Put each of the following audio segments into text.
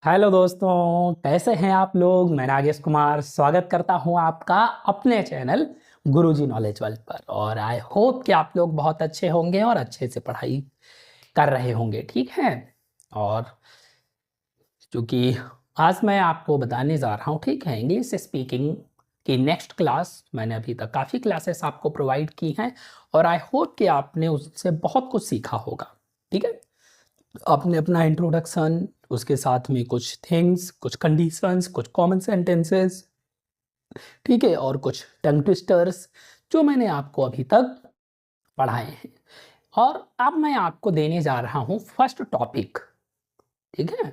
Hello दोस्तों, कैसे हैं आप लोग। मैं नागेश कुमार स्वागत करता हूं आपका अपने चैनल गुरुजी नॉलेज वर्ल्ड पर। और आई होप कि आप लोग बहुत अच्छे होंगे और अच्छे से पढ़ाई कर रहे होंगे, ठीक है। और चूंकि आज मैं आपको बताने जा रहा हूं, ठीक है, इंग्लिश स्पीकिंग की नेक्स्ट क्लास। मैंने अभी तक काफ़ी क्लासेस आपको प्रोवाइड की हैं और आई होप कि आपने उससे बहुत कुछ सीखा होगा, ठीक है। आपने अपना इंट्रोडक्शन, उसके साथ में कुछ थिंग्स, कुछ कंडीशंस, कुछ कॉमन सेंटेंसेस, ठीक है, और कुछ टंग ट्विस्टर्स जो मैंने आपको अभी तक पढ़ाए हैं। और अब मैं आपको देने जा रहा हूँ फर्स्ट टॉपिक, ठीक है।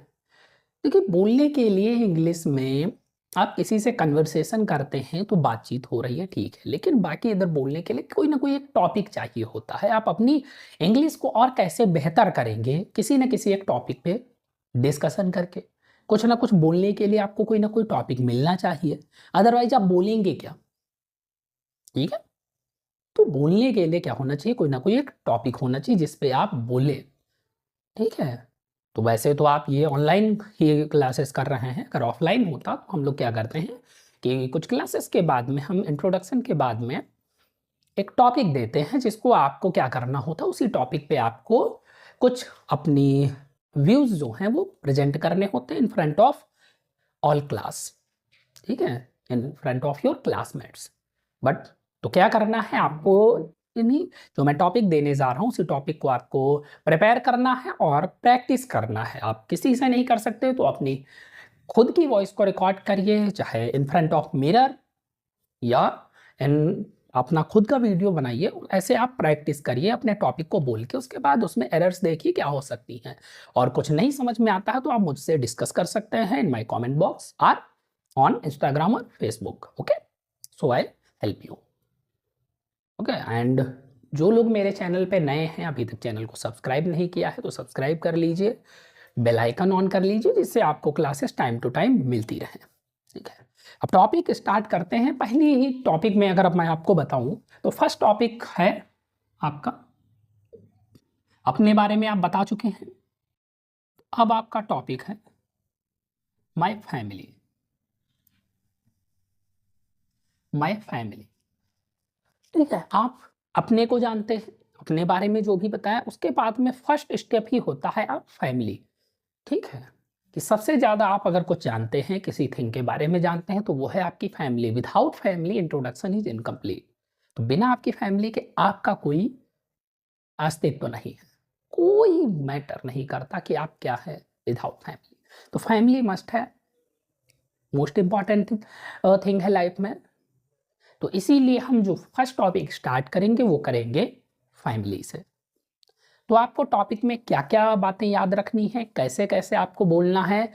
देखिए, बोलने के लिए इंग्लिश में आप किसी से कन्वर्सेशन करते हैं तो बातचीत हो रही है, ठीक है, लेकिन बाकी इधर बोलने के लिए कोई ना कोई एक टॉपिक चाहिए होता है। आप अपनी इंग्लिश को और कैसे बेहतर करेंगे, किसी न किसी एक टॉपिक पे डिस्कशन करके। कुछ ना कुछ बोलने के लिए आपको कोई ना कोई टॉपिक मिलना चाहिए, अदरवाइज आप बोलेंगे क्या, ठीक है। तो बोलने के लिए क्या होना चाहिए, कोई ना कोई एक टॉपिक होना चाहिए जिस पे आप बोले, ठीक है। तो वैसे तो आप ये ऑनलाइन ही क्लासेस कर रहे हैं, अगर ऑफलाइन होता तो हम लोग क्या करते हैं कि कुछ क्लासेस के बाद में हम इंट्रोडक्शन के बाद में एक टॉपिक देते हैं जिसको आपको क्या करना होता है, उसी टॉपिक पे आपको कुछ अपनी व्यूज जो हैं वो प्रेजेंट करने होते हैं in front of all class, ठीक है, in front of your classmates. But तो क्या करना है आपको, इन्हीं जो मैं टॉपिक देने जा रहा हूँ उसी टॉपिक को आपको प्रिपेयर करना है और प्रैक्टिस करना है। आप किसी से नहीं कर सकते तो अपनी खुद की वॉइस को रिकॉर्ड करिए, चाहे इन फ्रंट ऑफ मिरर या इन अपना खुद का वीडियो बनाइए। ऐसे आप प्रैक्टिस करिए अपने टॉपिक को बोल के, उसके बाद उसमें एरर्स देखिए क्या हो सकती हैं। और कुछ नहीं समझ में आता है तो आप मुझसे डिस्कस कर सकते हैं इन माय कमेंट बॉक्स और ऑन इंस्टाग्राम और Facebook, okay. So I help you, okay. And जो लोग मेरे चैनल पे नए हैं, अभी तक चैनल को सब्सक्राइब नहीं किया है तो सब्सक्राइब कर लीजिए, बेल आइकन ऑन कर लीजिए जिससे आपको क्लासेस टाइम टू टाइम मिलती रहें, ठीक है। अब टॉपिक स्टार्ट करते हैं। पहली ही टॉपिक में अगर अब मैं आपको बताऊं तो फर्स्ट टॉपिक है आपका, अपने बारे में आप बता चुके हैं। अब आपका टॉपिक है माय फैमिली। माय फैमिली, ठीक है। आप अपने को जानते हैं, अपने बारे में जो भी बताया, उसके बाद में फर्स्ट स्टेप ही होता है आप फैमिली, ठीक है। कि सबसे ज़्यादा आप अगर कुछ जानते हैं, किसी थिंग के बारे में जानते हैं तो वो है आपकी family. Without family introduction is incomplete. तो बिना आपकी फैमिली के आपका कोई अस्तित्व तो नहीं है, कोई मैटर नहीं करता कि आप क्या है विदाउट फैमिली। तो फैमिली मस्ट है, मोस्ट इंपॉर्टेंट थिंग है लाइफ में। तो इसीलिए हम जो फर्स्ट टॉपिक स्टार्ट करेंगे वो करेंगे फैमिली से। तो आपको टॉपिक में क्या क्या बातें याद रखनी है, कैसे कैसे आपको बोलना है,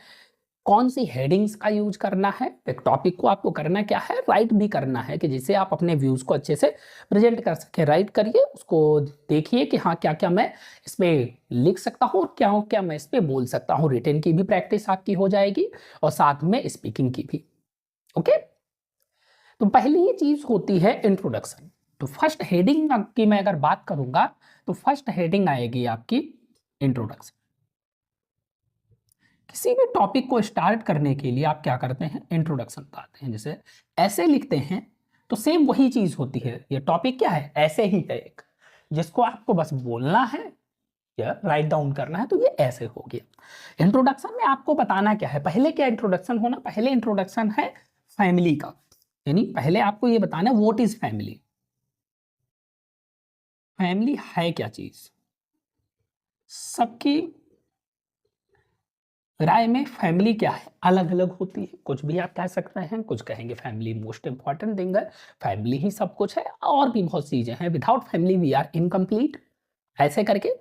कौन सी हेडिंग्स का यूज करना है, एक टॉपिक को आपको करना क्या है, राइट भी करना है कि जिससे आप अपने व्यूज को अच्छे से प्रेजेंट कर सके। राइट करिए, उसको देखिए कि हाँ क्या क्या मैं इसमें लिख सकता हूँ और क्या क्या मैं इस पर बोल सकता हूँ। रिटन की भी प्रैक्टिस आपकी हो जाएगी और साथ में स्पीकिंग की भी, ओके। तो पहली ही चीज होती है इंट्रोडक्शन। तो फर्स्ट हेडिंग की मैं अगर बात करूंगा तो फर्स्ट हेडिंग आएगी आपकी इंट्रोडक्शन। किसी भी टॉपिक को स्टार्ट करने के लिए आप क्या करते हैं, इंट्रोडक्शन बताते हैं। जैसे ऐसे लिखते हैं तो सेम वही चीज होती है। ये टॉपिक क्या है, ऐसे ही है एक, जिसको आपको बस बोलना है या राइट डाउन करना है, तो ये ऐसे हो गया। इंट्रोडक्शन में आपको बताना क्या है, पहले क्या इंट्रोडक्शन होना, पहले इंट्रोडक्शन है फैमिली का। यानी पहले आपको ये बताना है व्हाट इज फैमिली। फैमिली है क्या चीज, सबकी राय में फैमिली क्या है अलग अलग होती है। कुछ भी आप कह सकते हैं, कुछ कहेंगे फैमिली मोस्ट इंपॉर्टेंट थिंग है, फैमिली ही सब कुछ है, और भी बहुत चीजें हैं। Without family we are incomplete, ऐसे करके।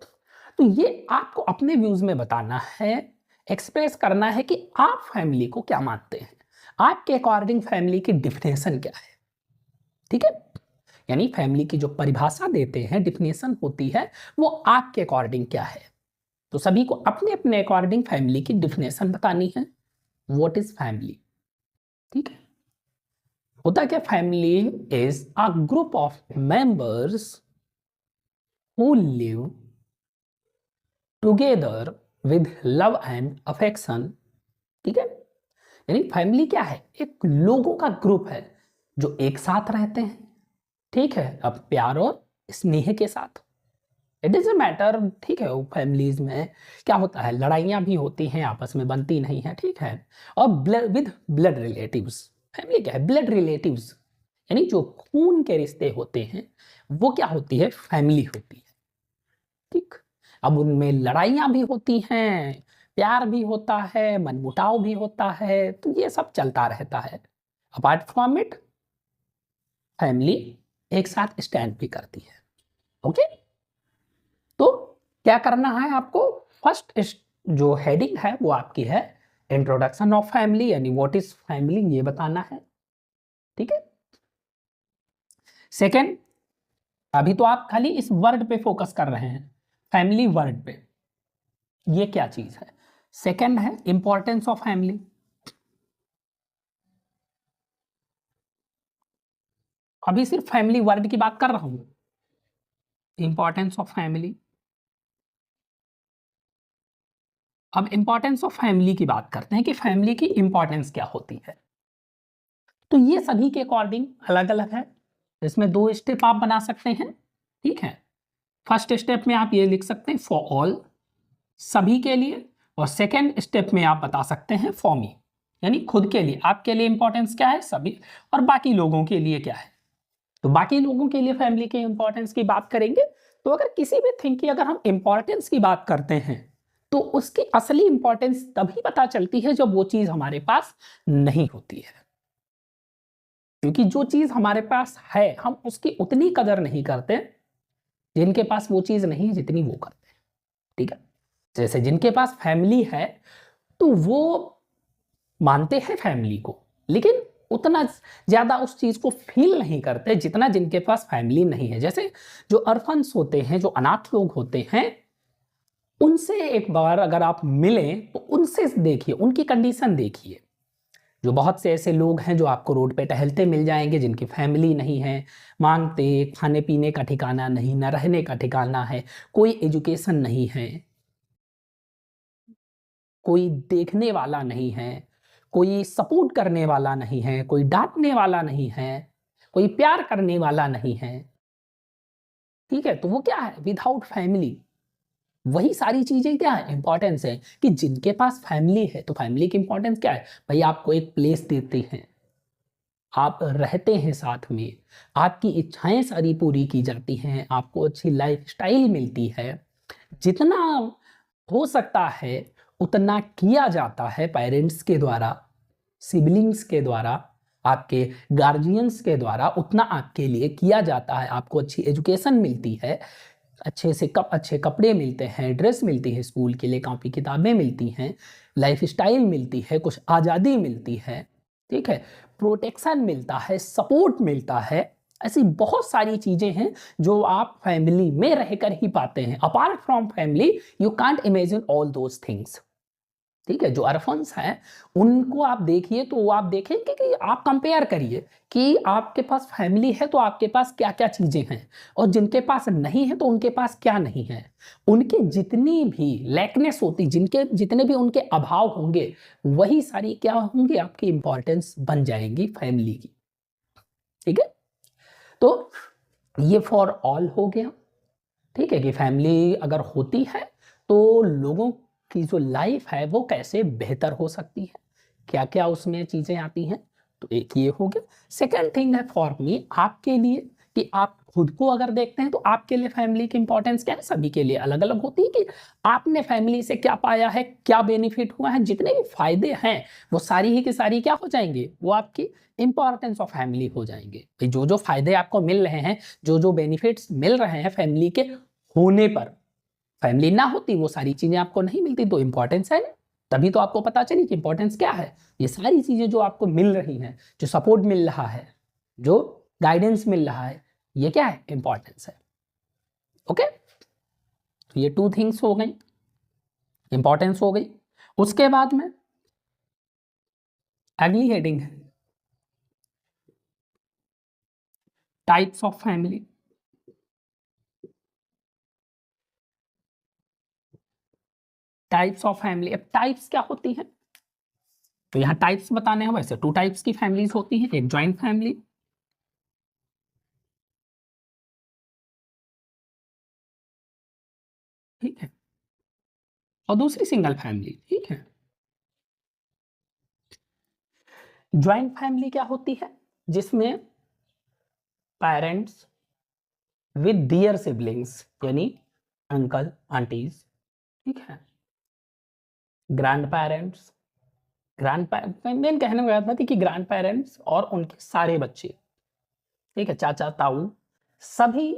तो ये आपको अपने व्यूज में बताना है, एक्सप्रेस करना है कि आप फैमिली को क्या मानते हैं, आपके अकॉर्डिंग फैमिली की डिफिनेशन क्या है, ठीक है। यानी फैमिली की जो परिभाषा देते हैं, डिफिनेशन होती है, वो आपके अकॉर्डिंग क्या है। तो सभी को अपने अपने अकॉर्डिंग फैमिली की डिफिनेशन बतानी है, व्हाट इज फैमिली, ठीक है। होता क्या, family is a group of members who live together with love and affection यानी फैमिली क्या है? एक लोगों का ग्रुप है जो एक साथ रहते हैं, ठीक है, अब प्यार और स्नेह के साथ। इट इज अ मैटर, ठीक है, वो फैमिलीज में क्या होता है, लड़ाइयाँ भी होती हैं, आपस में बनती नहीं है, ठीक है। और विद ब्लड रिलेटिव्स, फैमिली क्या है? ब्लड रिलेटिव्स, यानी जो खून के रिश्ते होते हैं वो क्या होती है? फैमिली होती है, ठीक। अब उनमें लड़ाइयाँ भी होती हैं, प्यार भी होता है, मनमुटाव भी होता है, तो ये सब चलता रहता है। अपार्ट फ्रॉम इट, फैमिली एक साथ स्टैंड भी करती है, ओके। तो क्या करना है आपको? फर्स्ट जो हेडिंग है वो आपकी है इंट्रोडक्शन ऑफ फैमिली, यानी व्हाट इज फैमिली, ये बताना है, ठीक है। सेकेंड, अभी तो आप खाली इस वर्ड पे फोकस कर रहे हैं, फैमिली वर्ड पे, ये क्या चीज है। सेकेंड है इंपॉर्टेंस ऑफ फैमिली। अभी सिर्फ फैमिली वर्ड की बात कर रहा हूं, इंपॉर्टेंस ऑफ फैमिली। अब इंपॉर्टेंस ऑफ फैमिली की बात करते हैं कि फैमिली की इंपॉर्टेंस क्या होती है। तो ये सभी के अकॉर्डिंग अलग अलग है, इसमें दो स्टेप आप बना सकते हैं, ठीक है। फर्स्ट स्टेप में आप ये लिख सकते हैं फॉर ऑल, सभी के लिए, और सेकेंड स्टेप में आप बता सकते हैं फॉर मी, यानी खुद के लिए, आपके लिए इंपॉर्टेंस क्या है, सभी, और बाकी लोगों के लिए क्या है। तो बाकी लोगों के लिए फैमिली के इंपॉर्टेंस की बात करेंगे, तो अगर किसी भी थिंग की अगर हम इंपॉर्टेंस की बात करते हैं तो उसकी असली इंपॉर्टेंस तभी पता चलती है जब वो चीज हमारे पास नहीं होती है, क्योंकि जो चीज हमारे पास है हम उसकी उतनी कदर नहीं करते जिनके पास वो चीज नहीं है जितनी वो करते हैं, ठीक है। जैसे जिनके पास फैमिली है तो वो मानते हैं फैमिली को, लेकिन उतना ज्यादा उस चीज को फील नहीं करते जितना जिनके पास फैमिली नहीं है। जैसे जो अर्फन्स होते हैं, जो अनाथ लोग होते हैं, उनसे एक बार अगर आप मिलें तो उनसे देखिए, उनकी कंडीशन देखिए। जो बहुत से ऐसे लोग हैं जो आपको रोड पे टहलते मिल जाएंगे जिनकी फैमिली नहीं है, मांगते, खाने पीने का ठिकाना नहीं, न रहने का ठिकाना है, कोई एजुकेशन नहीं है, कोई देखने वाला नहीं है, कोई सपोर्ट करने वाला नहीं है, कोई डांटने वाला नहीं है, कोई प्यार करने वाला नहीं है, ठीक है। तो वो क्या है? Without family. वही सारी चीजें क्या है? इंपॉर्टेंस है कि जिनके पास फैमिली है, तो फैमिली की इंपॉर्टेंस क्या है भाई? आपको एक प्लेस देते हैं, आप रहते हैं साथ में, आपकी इच्छाएं सारी पूरी की जाती हैं, आपको अच्छी लाइफ स्टाइल मिलती है, जितना हो सकता है उतना किया जाता है पेरेंट्स के द्वारा, सिबलिंग्स के द्वारा, आपके गार्जियंस के द्वारा, उतना आपके लिए किया जाता है। आपको अच्छी एजुकेशन मिलती है, अच्छे कपड़े मिलते हैं, ड्रेस मिलती है, स्कूल के लिए कॉपी किताबें मिलती हैं, लाइफ स्टाइल मिलती है, कुछ आज़ादी मिलती है, ठीक है, प्रोटेक्शन मिलता है, सपोर्ट मिलता है। ऐसी बहुत सारी चीज़ें हैं जो आप फैमिली में रहकर ही पाते हैं। Apart from family you can't imagine all those things, ठीक है। जो अर्फन्स हैं उनको आप देखिए तो आप देखेंगे कि आप कंपेयर करिए कि आपके पास फैमिली है तो आपके पास क्या क्या चीज़ें हैं, और जिनके पास नहीं है तो उनके पास क्या नहीं है। उनके जितनी भी लैकनेस होती, जिनके जितने भी उनके अभाव होंगे, वही सारी क्या होंगी? आपकी इंपॉर्टेंस बन जाएंगी फैमिली की, ठीक है। तो ये फॉर ऑल हो गया, ठीक है, कि फैमिली अगर होती है तो लोगों की जो लाइफ है वो कैसे बेहतर हो सकती है, क्या क्या उसमें चीज़ें आती हैं। तो एक ये हो गया। सेकंड थिंग है फॉर मी, आपके लिए, कि आप खुद को अगर देखते हैं तो आपके लिए फैमिली की इंपॉर्टेंस क्या है? सभी के लिए अलग अलग होती है कि आपने फैमिली से क्या पाया है, क्या बेनिफिट हुआ है, जितने भी फायदे हैं वो सारी ही की सारी क्या हो जाएंगे? वो आपकी इंपॉर्टेंस ऑफ फैमिली हो जाएंगे। भाई जो जो फायदे आपको मिल रहे हैं, जो जो बेनिफिट्स मिल रहे हैं फैमिली के होने पर, फैमिली ना होती वो सारी चीजें आपको नहीं मिलती, तो इंपॉर्टेंस है। तभी तो आपको पता चली कि इंपॉर्टेंस क्या है। ये सारी चीजें जो आपको मिल रही हैं, जो सपोर्ट मिल रहा है, जो गाइडेंस मिल रहा है, ये क्या है? इंपॉर्टेंस है, ओके। तो ये टू थिंग्स हो गई, इंपॉर्टेंस हो गई। उसके बाद में अगली हेडिंग है types of family. Types of family, अब टाइप्स क्या होती हैं? तो यहाँ टाइप्स बताने हैं, वैसे 2 टाइप्स की फैमिलीज होती हैं, एक ज्वाइंट फैमिली, ठीक है, और दूसरी सिंगल फैमिली, ठीक है। ज्वाइंट फैमिली क्या होती है? जिसमें पेरेंट्स विद दियर सिबलिंग्स, यानी अंकल आंटीज, ठीक है, ग्रैंड पेरेंट्स, मेन कहने में था कि ग्रैंड पेरेंट्स और उनके सारे बच्चे, ठीक है, चाचा ताऊ, सभी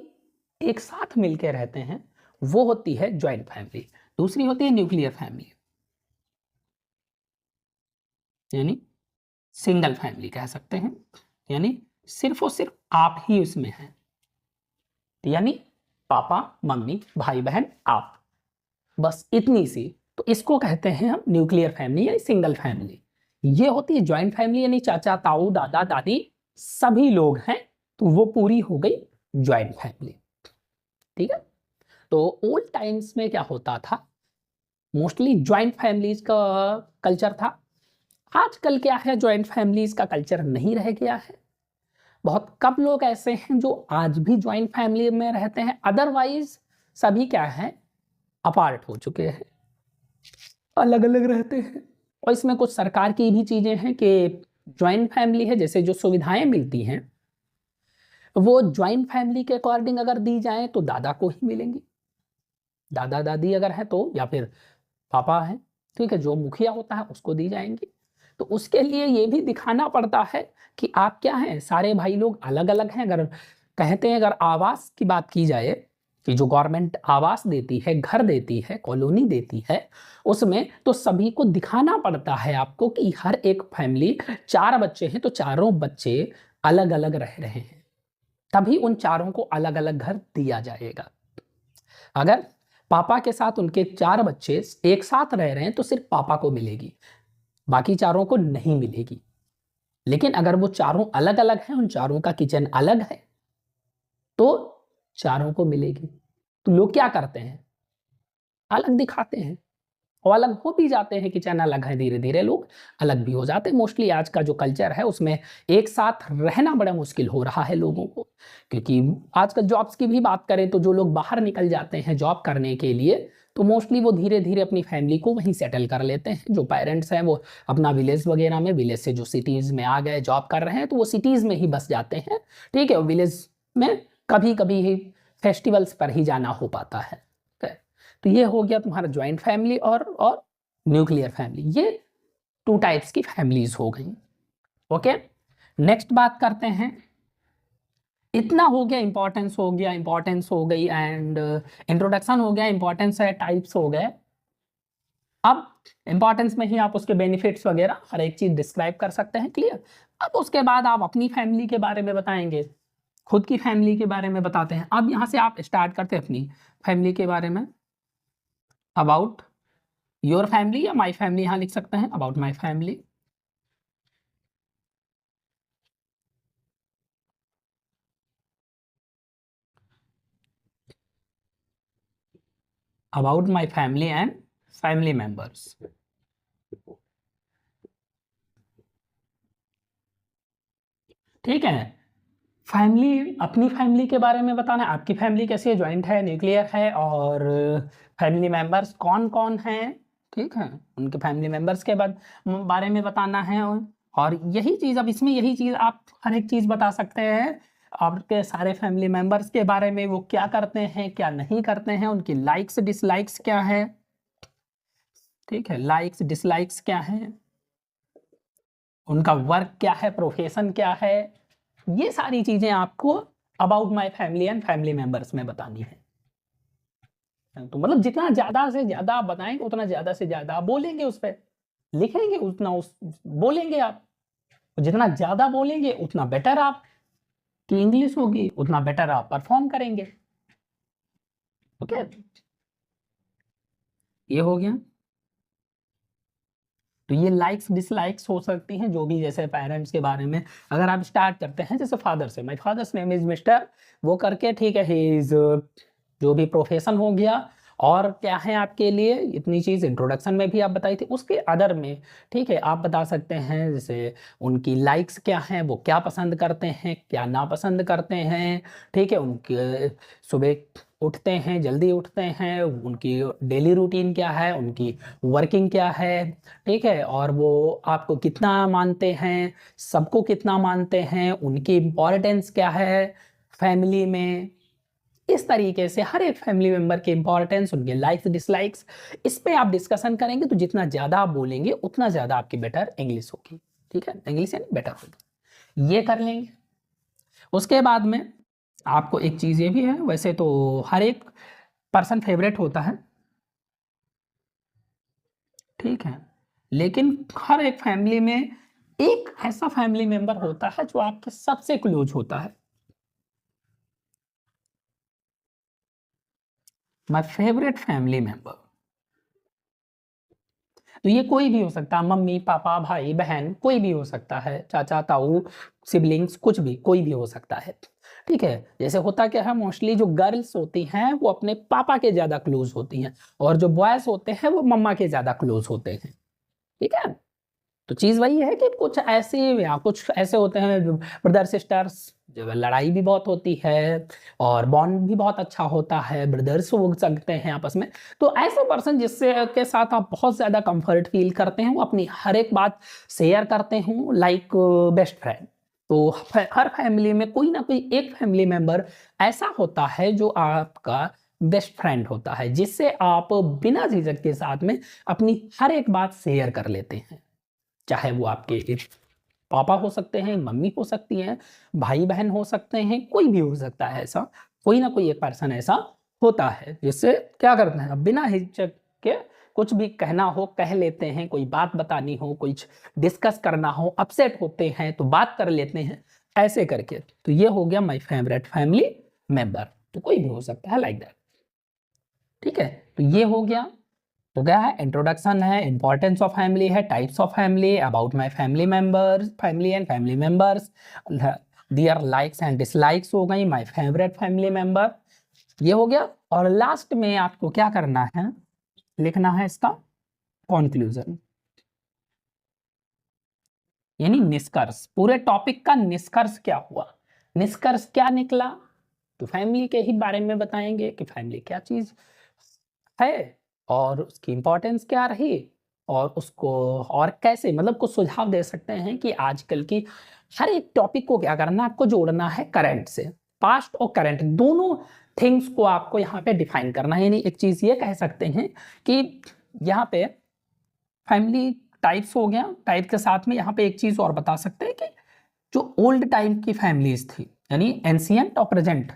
एक साथ मिलकर रहते हैं, वो होती है ज्वाइंट फैमिली। दूसरी होती है न्यूक्लियर फैमिली, यानी सिंगल फैमिली कह सकते हैं, यानी सिर्फ और सिर्फ आप ही उसमें हैं, यानी पापा मम्मी भाई बहन आप, बस इतनी सी। तो इसको कहते हैं हम न्यूक्लियर फैमिली या सिंगल फैमिली। ये होती है ज्वाइंट फैमिली, यानी चाचा ताऊ दादा दादी सभी लोग हैं, तो वो पूरी हो गई ज्वाइंट फैमिली, ठीक है। तो ओल्ड टाइम्स में क्या होता था, मोस्टली ज्वाइंट फैमिलीज का कल्चर था। आजकल क्या है, ज्वाइंट फैमिलीज का कल्चर नहीं रह गया है, बहुत कम लोग ऐसे हैं जो आज भी ज्वाइंट फैमिली में रहते हैं, अदरवाइज सभी क्या है, अपार्ट हो चुके हैं, अलग अलग रहते हैं। और इसमें कुछ सरकार की भी चीजें हैं कि ज्वाइंट फैमिली है, जैसे जो सुविधाएं मिलती हैं वो ज्वाइंट फैमिली के अकॉर्डिंग अगर दी जाए तो दादा को ही मिलेंगी, दादा दादी अगर है तो, या फिर पापा है, ठीक है, जो मुखिया होता है उसको दी जाएंगी। तो उसके लिए ये भी दिखाना पड़ता है कि आप क्या हैं, सारे भाई लोग अलग अलग हैं। अगर कहते हैं, अगर आवास की बात की जाए कि जो गवर्नमेंट आवास देती है, घर देती है, कॉलोनी देती है, उसमें तो सभी को दिखाना पड़ता है आपको कि हर एक फैमिली 4 बच्चे हैं तो चारों बच्चे अलग अलग रह रहे हैं, तभी उन चारों को अलग अलग घर दिया जाएगा। अगर पापा के साथ उनके 4 बच्चे एक साथ रह रहे हैं तो सिर्फ पापा को मिलेगी, बाकी चारों को नहीं मिलेगी। लेकिन अगर वो चारों अलग अलग हैं, उन चारों का किचन अलग है, तो चारों को मिलेगी। तो लोग क्या करते हैं, अलग दिखाते हैं और अलग हो भी जाते हैं, किचन अलग है, धीरे धीरे लोग अलग भी हो जाते हैं। मोस्टली आज का जो कल्चर है उसमें एक साथ रहना बड़ा मुश्किल हो रहा है लोगों को, क्योंकि आजकल जॉब्स की भी बात करें तो जो लोग बाहर निकल जाते हैं जॉब करने के लिए, तो मोस्टली वो धीरे धीरे अपनी फैमिली को वहीं सेटल कर लेते हैं। जो पेरेंट्स हैं वो अपना विलेज वगैरह में, विलेज से जो सिटीज़ में आ गए जॉब कर रहे हैं तो वो सिटीज़ में ही बस जाते हैं, ठीक है, विलेज में कभी कभी ही फेस्टिवल्स पर ही जाना हो पाता है। तो ये हो गया तुम्हारा ज्वाइंट फैमिली और न्यूक्लियर फैमिली, ये 2 टाइप्स की फैमिलीज हो गई। ओके, नेक्स्ट बात करते हैं। इतना हो गया, इंपॉर्टेंस हो गया, इंपॉर्टेंस हो गई एंड इंट्रोडक्शन हो गया, इंपॉर्टेंस है, टाइप्स हो गए। अब इंपॉर्टेंस में ही आप उसके बेनिफिट्स वगैरह हर एक चीज डिस्क्राइब कर सकते हैं, क्लियर। अब उसके बाद आप अपनी फैमिली के बारे में बताएंगे, खुद की फैमिली के बारे में बताते हैं। अब यहाँ से आप स्टार्ट करते हैं अपनी फैमिली के बारे में। अबाउट योर फैमिली या माई फैमिली यहाँ लिख सकते हैं, about my family. About my family and family members. ठीक है, फैमिली, अपनी फैमिली के बारे में बताना है, आपकी फैमिली कैसी है, ज्वाइंट है, न्यूक्लियर है, और फैमिली मेंबर्स कौन कौन हैं, ठीक है, उनके फैमिली मेंबर्स के बारे में बताना है। और यही चीज़, अब इसमें यही चीज़ आप हर एक चीज़ बता सकते हैं, आपके सारे फैमिली मेंबर्स के बारे में, वो क्या करते हैं क्या नहीं करते हैं, उनकी लाइक्स डिसलाइक्स क्या है, ठीक है, लाइक्स डिसलाइक्स क्या है, उनका वर्क क्या है, प्रोफेशन क्या है, ये सारी चीजें आपको about my family and family members में बतानी है। तो मतलब जितना ज्यादा से ज्यादा आप बताएंगे उतना ज्यादा से ज्यादा आप बोलेंगे, उस पर लिखेंगे, उतना उस बोलेंगे आप, जितना ज्यादा बोलेंगे उतना बेटर आप की इंग्लिश होगी, उतना बेटर आप परफॉर्म करेंगे। ओके, ये हो गया। तो ये लाइक्स डिसलाइक्स हो सकती हैं, जो भी, जैसे पेरेंट्स के बारे में अगर आप स्टार्ट करते हैं, जैसे फादर से, my father's name is mister, वो करके, ठीक है, ही इज, जो भी प्रोफेशन हो गया, और क्या है आपके लिए, इतनी चीज़ इंट्रोडक्शन में भी आप बताई थी। उसके अदर में ठीक है आप बता सकते हैं जैसे उनकी लाइक्स क्या हैं, वो क्या पसंद करते हैं क्या नापसंद करते हैं, ठीक है उनके सुबह उठते हैं जल्दी उठते हैं, उनकी डेली रूटीन क्या है, उनकी वर्किंग क्या है, ठीक है, और वो आपको कितना मानते हैं, सबको कितना मानते हैं, उनकी इम्पोर्टेंस क्या है फैमिली में। इस तरीके से हर एक फैमिली मेंबर के इंपॉर्टेंस, उनके लाइक्स डिसलाइक्स, इस पे आप डिस्कशन करेंगे तो जितना ज़्यादा आप बोलेंगे उतना ज़्यादा आपकी बेटर इंग्लिश होगी, ठीक है, इंग्लिश यानी बेटर होगी, ये कर लेंगे। उसके बाद में आपको एक चीज़ ये भी है, वैसे तो हर एक पर्सन फेवरेट होता है, ठीक है, लेकिन हर एक फैमिली में एक ऐसा फैमिली मेंबर होता है जो आपके सबसे क्लोज होता है। माय फेवरेट फैमिली मेंबर, तो ये कोई भी हो सकता है, मम्मी पापा भाई बहन कोई भी हो सकता है, चाचा ताऊ सिबलिंग्स कुछ भी, कोई भी हो सकता है, ठीक है। जैसे होता क्या है मोस्टली जो गर्ल्स होती हैं वो अपने पापा के ज़्यादा क्लोज होती हैं और जो बॉयज़ होते हैं वो मम्मा के ज़्यादा क्लोज होते हैं, ठीक है। तो चीज़ वही है कि कुछ ऐसे या कुछ ऐसे होते हैं जो ब्रदर सिस्टर्स, जो लड़ाई भी बहुत होती है और बॉन्ड भी बहुत अच्छा होता है, ब्रदर्स हो सकते हैं आपस में। तो ऐसे पर्सन जिससे के साथ आप बहुत ज़्यादा कंफर्ट फील करते हैं, वो अपनी हर एक बात शेयर करते हों लाइक बेस्ट फ्रेंड। तो हर फैमिली में कोई ना कोई एक फैमिली मेंबर ऐसा होता है जो आपका बेस्ट फ्रेंड होता है, जिससे आप बिना झिझक के साथ में अपनी हर एक बात शेयर कर लेते हैं। चाहे वो आपके एक पापा हो सकते हैं, मम्मी हो सकती हैं, भाई बहन हो सकते हैं, कोई भी हो सकता है ऐसा, कोई ना कोई एक पर्सन ऐसा होता है जिससे क्या करते हैं बिना हिचक के कुछ भी कहना हो कह लेते हैं, कोई बात बतानी हो, कुछ डिस्कस करना हो, अपसेट होते हैं तो बात कर लेते हैं ऐसे करके। तो ये हो गया माय फेवरेट फैमिली मेंबर, तो कोई भी हो सकता है लाइक दैट, ठीक है। तो ये हो गया है इंट्रोडक्शन है, इंपॉर्टेंस ऑफ फैमिली है, types of family, about my family members, family and family members, their likes and dislikes हो गई, माय फेवरेट फैमिली मेंबर, ये हो गया। और लास्ट में आपको क्या करना है, लिखना है इसका कंक्लूजन, यानी निष्कर्ष, पूरे टॉपिक का निष्कर्ष क्या हुआ, निष्कर्ष क्या निकला, तो फैमिली के ही बारे में बताएंगे कि फैमिली क्या चीज है और उसकी इंपॉर्टेंस क्या रही और उसको और कैसे, मतलब कुछ सुझाव दे सकते हैं कि आजकल की हर एक टॉपिक को क्या करना है, आपको जोड़ना है करंट से, पास्ट और करंट दोनों थिंग्स को आपको यहाँ पे डिफाइन करना है। यानी एक चीज़ ये कह सकते हैं कि यहाँ पे फैमिली टाइप्स हो गया, टाइप के साथ में यहाँ पे एक चीज़ और बता सकते हैं कि जो ओल्ड टाइम की फैमिलीज थी, यानी एंशियंट और प्रेजेंट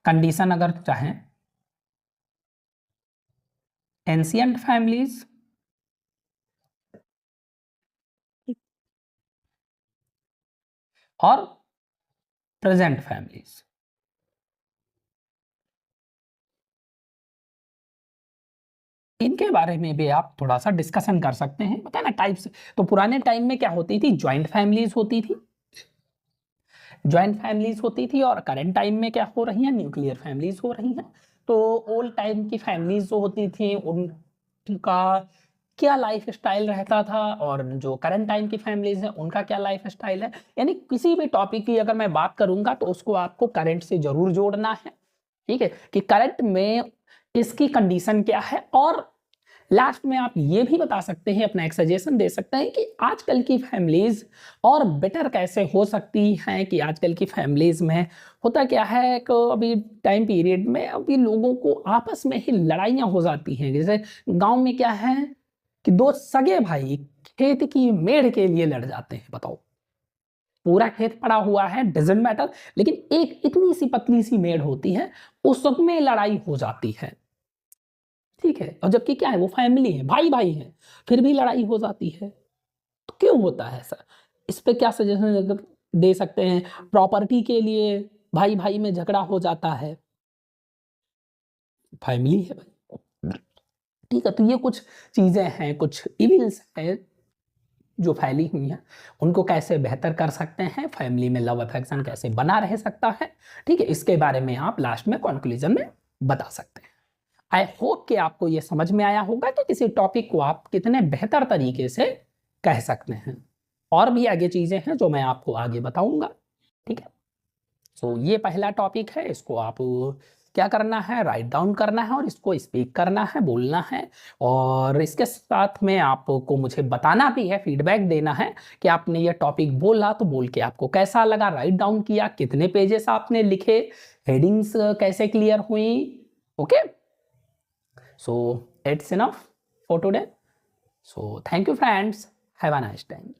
कंडीशन अगर चाहें, एंशियंट फैमिलीज और प्रेजेंट फैमिलीज, इनके बारे में भी आप थोड़ा सा डिस्कशन कर सकते हैं। पता है ना टाइप्स, तो पुराने टाइम में क्या होती थी, ज्वाइंट फैमिलीज होती थी, ज्वाइंट फैमिलीज होती थी, और करंट टाइम में क्या हो रही है, न्यूक्लियर फैमिलीज हो रही हैं। तो ओल्ड टाइम की फैमिलीज जो होती थी उनका क्या लाइफ स्टाइल रहता था और जो करंट टाइम की फैमिलीज हैं उनका क्या लाइफ स्टाइल है, यानी किसी भी टॉपिक की अगर मैं बात करूंगा तो उसको आपको करंट से जरूर जोड़ना है, ठीक है, कि करंट में इसकी कंडीशन क्या है। और लास्ट में आप ये भी बता सकते हैं, अपना एक सजेशन दे सकते हैं कि आजकल की फैमिलीज और बेटर कैसे हो सकती हैं, कि आजकल की फैमिलीज में होता क्या है कि अभी टाइम पीरियड में अभी लोगों को आपस में ही लड़ाइयाँ हो जाती हैं। जैसे गांव में क्या है कि दो सगे भाई खेत की मेढ़ के लिए लड़ जाते हैं, बताओ पूरा खेत पड़ा हुआ है डजेंट मैटर, लेकिन एक इतनी सी पतली सी मेढ़ होती है उसमें लड़ाई हो जाती है, ठीक है, और जबकि क्या है वो फैमिली है, भाई भाई है, फिर भी लड़ाई हो जाती है। तो क्यों होता है ऐसा, इस पे क्या सजेशन दे सकते हैं, प्रॉपर्टी के लिए भाई भाई में झगड़ा हो जाता है, फैमिली है भाई, ठीक है। तो ये कुछ चीजें हैं, कुछ इविल्स हैं जो फैली हुई हैं, उनको कैसे बेहतर कर सकते हैं, फैमिली में लव अफेक्शन कैसे बना रह सकता है, ठीक है, इसके बारे में आप लास्ट में कंक्लूजन में बता सकते हैं। आई होप कि आपको ये समझ में आया होगा कि किसी टॉपिक को आप कितने बेहतर तरीके से कह सकते हैं। और भी आगे चीजें हैं जो मैं आपको आगे बताऊंगा। ठीक है, सो ये पहला टॉपिक है, इसको आप क्या करना है, राइट डाउन करना है और इसको स्पीक करना है, बोलना है। और इसके साथ में आपको मुझे बताना भी है, फीडबैक देना है कि आपने ये टॉपिक बोला तो बोल के आपको कैसा लगा, राइट डाउन किया, कितने पेजेस आपने लिखे, हेडिंग्स कैसे क्लियर हुई। Okay, so it's enough for today. So thank you friends, have a nice time.